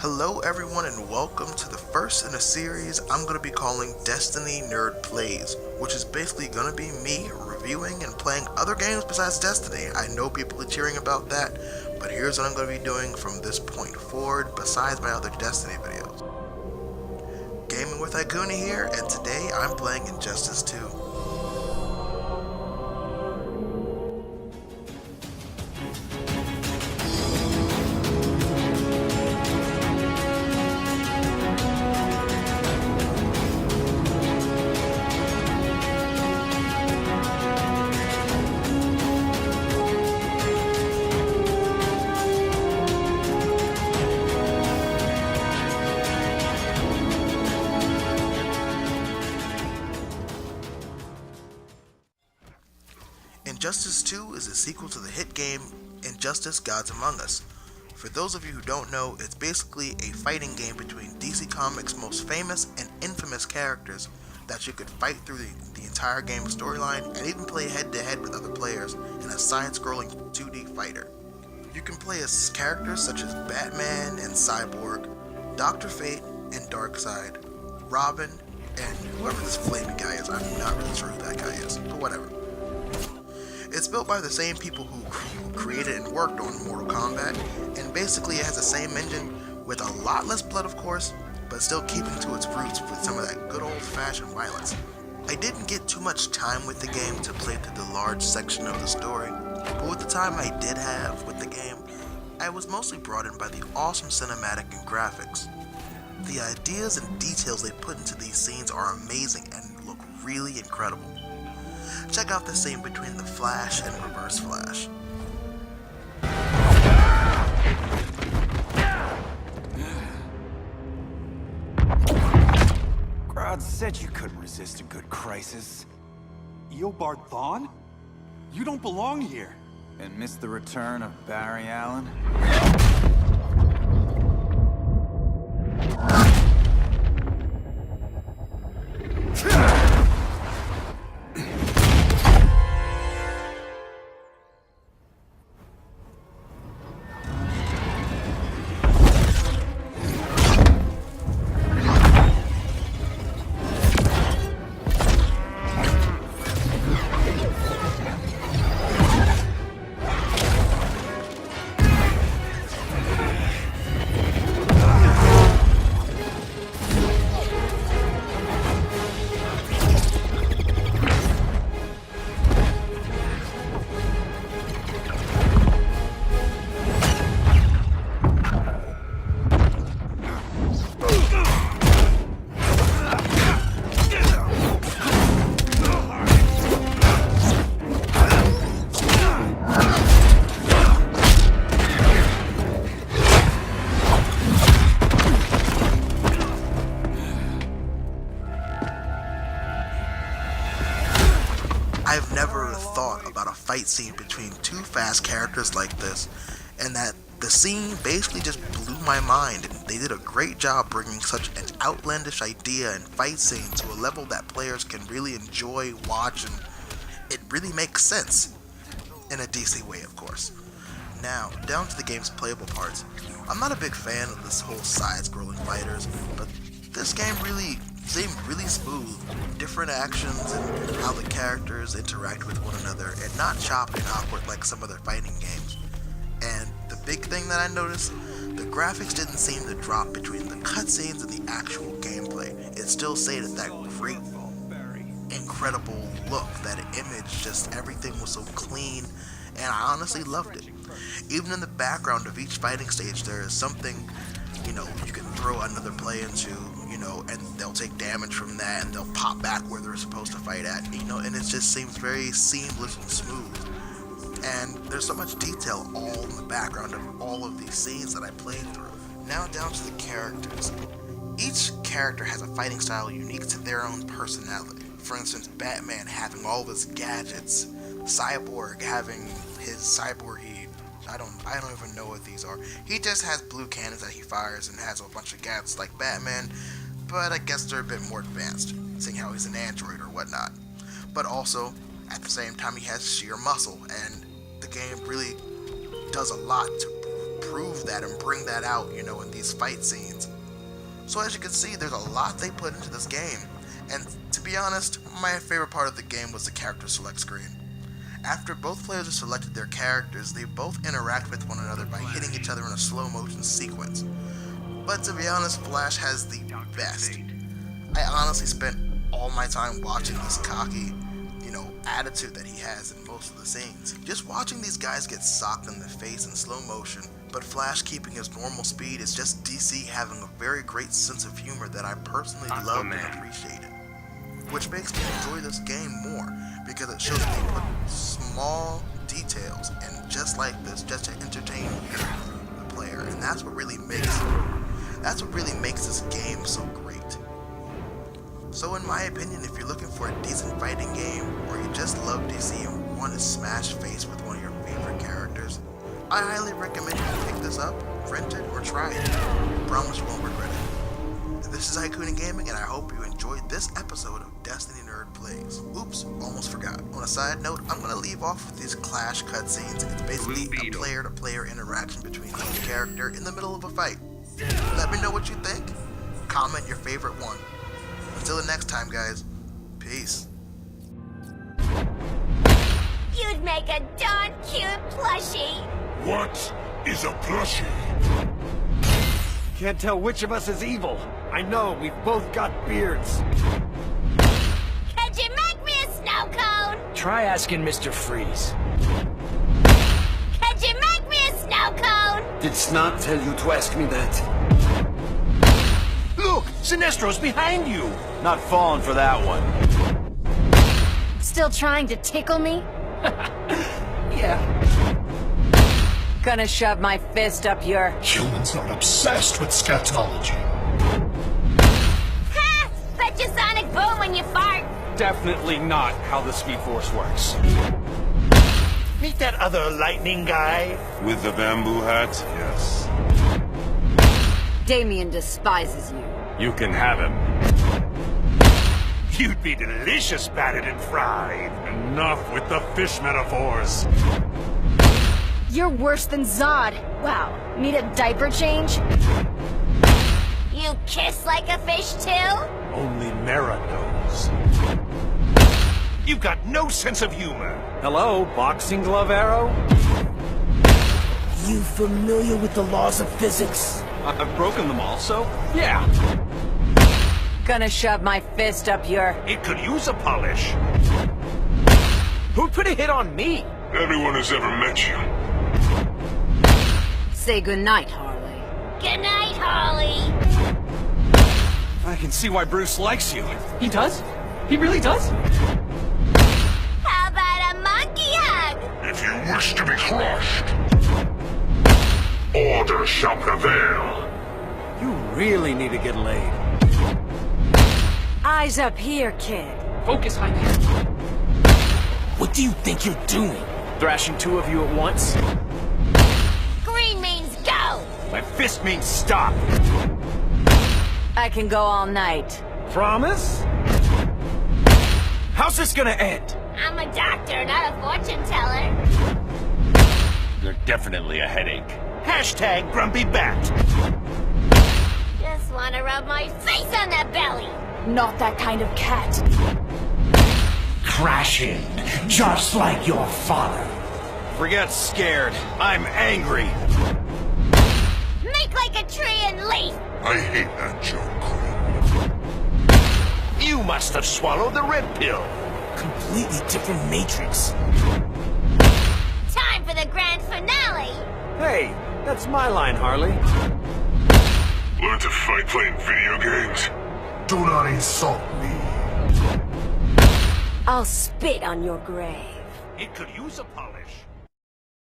Hello everyone and welcome to the first in a series I'm going to be calling Destiny Nerd Plays, which is basically going to be me reviewing and playing other games besides Destiny. I know people are cheering about that, but here's what I'm going to be doing from this point forward besides my other Destiny videos. Gaming with Iguni here, and today I'm playing Injustice 2. Injustice 2 is a sequel to the hit game Injustice Gods Among Us. For those of you who don't know, it's basically a fighting game between DC Comics' most famous and infamous characters that you could fight through the entire game storyline and even play head-to-head with other players in a side-scrolling 2D fighter. You can play as characters such as Batman and Cyborg, Dr. Fate and Darkseid, Robin, and whoever this flaming guy is. I'm not really sure who that guy is, but whatever. It's built by the same people who created and worked on Mortal Kombat, and basically it has the same engine with a lot less blood of course, but still keeping to its roots with some of that good old-fashioned violence. I didn't get too much time with the game to play through the large section of the story, but with the time I did have with the game, I was mostly brought in by the awesome cinematic and graphics. The ideas and details they put into these scenes are amazing and look really incredible. Check out the scene between the Flash and Reverse Flash. Grodd said you couldn't resist a good crisis. Eobard Thawne? You don't belong here. And miss the return of Barry Allen? I've never thought about a fight scene between two fast characters like this, and that the scene basically just blew my mind, and they did a great job bringing such an outlandish idea and fight scene to a level that players can really enjoy, watch, and it really makes sense. In a DC way, of course. Now, down to the game's playable parts. I'm not a big fan of this whole side-scrolling fighters, but this game really seemed really smooth. Different actions and how the characters interact with one another, and not choppy and awkward like some other fighting games. And the big thing that I noticed, the graphics didn't seem to drop between the cutscenes and the actual gameplay. It still stayed at that great, incredible look, that image, just everything was so clean, and I honestly loved it. Even in the background of each fighting stage, there is something, you can throw another play into, and they'll take damage from that, and they'll pop back where they're supposed to fight at, and it just seems very seamless and smooth. And there's so much detail all in the background of all of these scenes that I played through. Now down to the characters. Each character has a fighting style unique to their own personality. For instance, Batman having all of his gadgets, Cyborg having his cyborgy, I don't even know what these are. He just has blue cannons that he fires and has a bunch of gadgets like Batman, but I guess they're a bit more advanced, seeing how he's an android or whatnot. But also, at the same time, he has sheer muscle, and the game really does a lot to prove that and bring that out, in these fight scenes. So as you can see, there's a lot they put into this game, and to be honest, my favorite part of the game was the character select screen. After both players have selected their characters, they both interact with one another by hitting each other in a slow motion sequence. But to be honest, Flash has the best. I honestly spent all my time watching this cocky, attitude that he has in most of the scenes. Just watching these guys get socked in the face in slow motion, but Flash keeping his normal speed is just DC having a very great sense of humor that I personally love and appreciated. Which makes me enjoy this game more, because it shows they put small details and just like this, just to entertain the player, and that's what really makes this game so great. So in my opinion, if you're looking for a decent fighting game, or you just love DC and want to smash face with one of your favorite characters, I highly recommend you pick this up, rent it, or try it. I promise you won't regret it. This is Haikuni Gaming, and I hope you enjoyed this episode of Destiny Nerd Plays. Oops, almost forgot. On a side note, I'm going to leave off with these Clash cutscenes. It's basically a player-to-player interaction between each character in the middle of a fight. Let me know what you think. Comment your favorite one. Until the next time, guys. Peace. You'd make a darn cute plushie. What is a plushie? Can't tell which of us is evil. I know, we've both got beards. Could you make me a snow cone? Try asking Mr. Freeze. Could you make me a snow cone? Did Snot tell you to ask me that? Look! Sinestro's behind you! Not falling for that one. Still trying to tickle me? Yeah. Gonna shove my fist up your... Humans are obsessed with scatology. Ha! Bet you sonic boom when you fart. Definitely not how the Speed Force works. Meet that other lightning guy. With the bamboo hat? Yes. Damien despises you. You can have him. You'd be delicious battered and fried. Enough with the fish metaphors. You're worse than Zod. Wow. Need a diaper change? You kiss like a fish too? Only Mera knows. You've got no sense of humor. Hello, boxing glove arrow? You familiar with the laws of physics? I've broken them all, so yeah. Gonna shove my fist up your... It could use a polish. Who'd put a hit on me? Everyone who's ever met you. Say goodnight, Harley. Good night, Harley. I can see why Bruce likes you. He does? He really does? How about a monkey hug? If you wish to be crushed, order shall prevail. You really need to get laid. Eyes up here, kid. Focus, Heidi. What do you think you're doing? Thrashing two of you at once? Green means go. My fist means stop. I can go all night. Promise? How's this gonna end? I'm a doctor, not a fortune teller. You're definitely a headache. Hashtag grumpy bat. Just wanna rub my face on that belly. Not that kind of cat. Crashing, just like your father. Forget scared. I'm angry. Make like a tree and leaf. I hate that joke. You must have swallowed the red pill. Completely different matrix. Time for the grand finale. Hey, that's my line, Harley. Learn to fight playing video games. Do not insult me. I'll spit on your grave. It could use a polish.